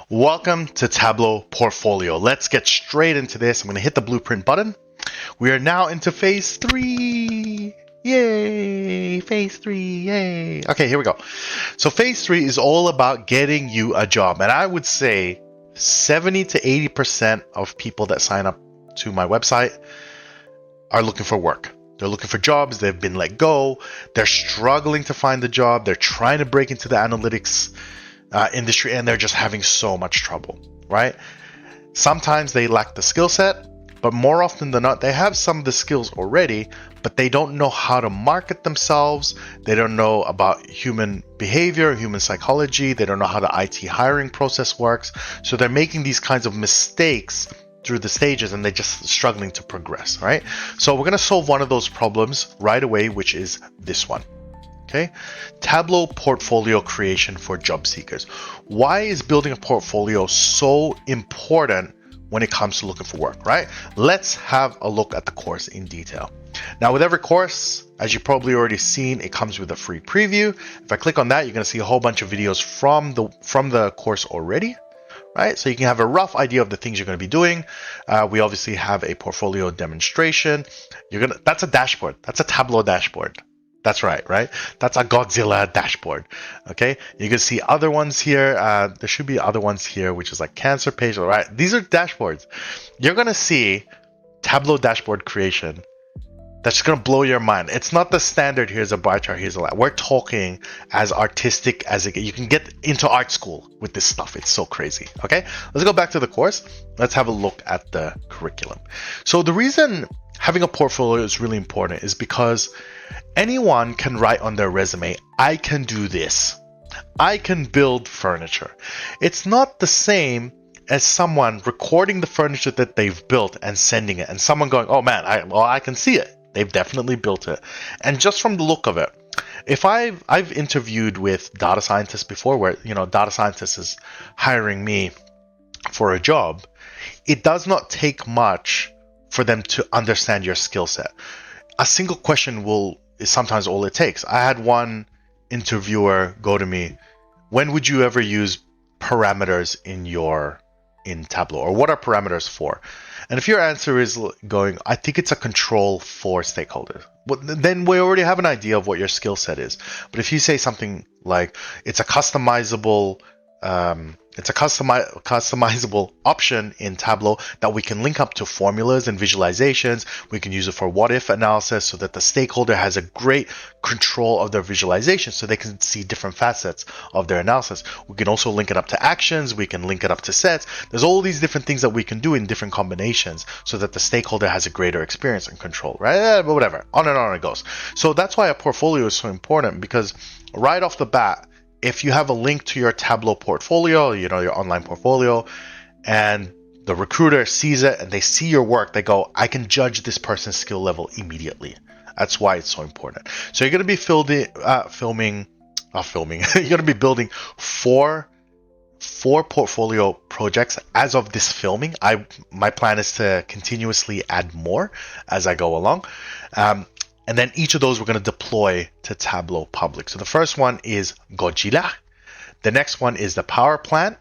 Welcome to Tableau Portfolio. Let's get straight into this. I'm going to hit the blueprint button. We are now into phase 3. Yay! Phase 3, yay! Okay, here we go. So phase 3 is all about getting you a job. And I would say 70 to 80% of people that sign up to my website are looking for work. They're looking for jobs. They've been let go. They're struggling to find the job. They're trying to break into the analytics industry, and they're just having so much trouble, right? Sometimes they lack the skill set, but more often than not, they have some of the skills already, but they don't know how to market themselves. They don't know about human behavior, human psychology. They don't know how the IT hiring process works. So they're making these kinds of mistakes through the stages, and they're just struggling to progress, right? So we're going to solve one of those problems right away, which is this one. Okay, Tableau portfolio creation for job seekers. Why is building a portfolio so important when it comes to looking for work, right? Let's have a look at the course in detail. Now, with every course, as you've probably already seen, it comes with a free preview. If I click on that, you're going to see a whole bunch of videos from the course already, right? So you can have a rough idea of the things you're going to be doing. We obviously have a portfolio demonstration. That's a dashboard. That's a Tableau dashboard. That's right? That's a Godzilla dashboard. Okay, you can see other ones here. There should be other ones here, which is like cancer page. All right, these are dashboards. You're gonna see Tableau dashboard creation. That's gonna blow your mind. It's not the standard. Here's a bar chart. Here's a line. We're talking as artistic as it gets. You can get into art school with this stuff. It's so crazy. Okay, let's go back to the course. Let's have a look at the curriculum. So the reason having a portfolio is really important is because anyone can write on their resume, I can do this. I can build furniture. It's not the same as someone recording the furniture that they've built and sending it, and someone going, oh man, I can see it. They've definitely built it. And just from the look of it, if I've interviewed with data scientists before, where data scientists is hiring me for a job, it does not take much for them to understand your skill set. A single question is sometimes all it takes. I had one interviewer go to me, when would you ever use parameters in Tableau, or what are parameters for? And if your answer is going, I think it's a control for stakeholders, well, then we already have an idea of what your skill set is. But if you say something like it's a customizable option in Tableau that we can link up to formulas and visualizations. We can use it for what-if analysis so that the stakeholder has a great control of their visualization so they can see different facets of their analysis. We can also link it up to actions. We can link it up to sets. There's all these different things that we can do in different combinations so that the stakeholder has a greater experience and control, right? But whatever, on and on it goes. So that's why a portfolio is so important, because right off the bat, if you have a link to your Tableau portfolio, your online portfolio, and the recruiter sees it and they see your work, they go, I can judge this person's skill level immediately. That's why it's so important. So you're going to be you're going to be building four portfolio projects as of this filming. My plan is to continuously add more as I go along. And then each of those we're going to deploy to Tableau Public. So the first one is Godzilla. The next one is the power plant,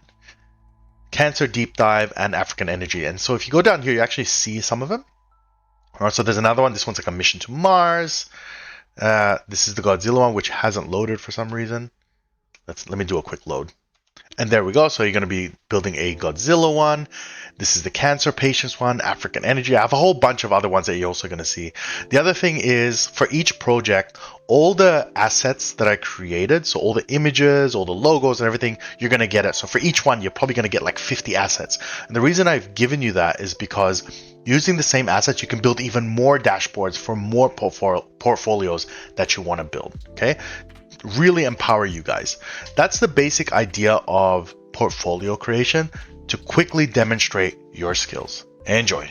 cancer deep dive, and African energy. And so if you go down here, you actually see some of them. All right, so there's another one. This one's like a mission to Mars. This is the Godzilla one, which hasn't loaded for some reason. Let me do a quick load. And there we go. So you're going to be building a Godzilla one. This is the cancer patients one, African energy. I have a whole bunch of other ones that you're also going to see. The other thing is, for each project, all the assets that I created, so all the images, all the logos and everything, you're going to get it. So for each one, you're probably going to get like 50 assets. And the reason I've given you that is because using the same assets, you can build even more dashboards for more portfolios that you want to build. Okay. Really empower you guys. That's the basic idea of portfolio creation, to quickly demonstrate your skills. Enjoy.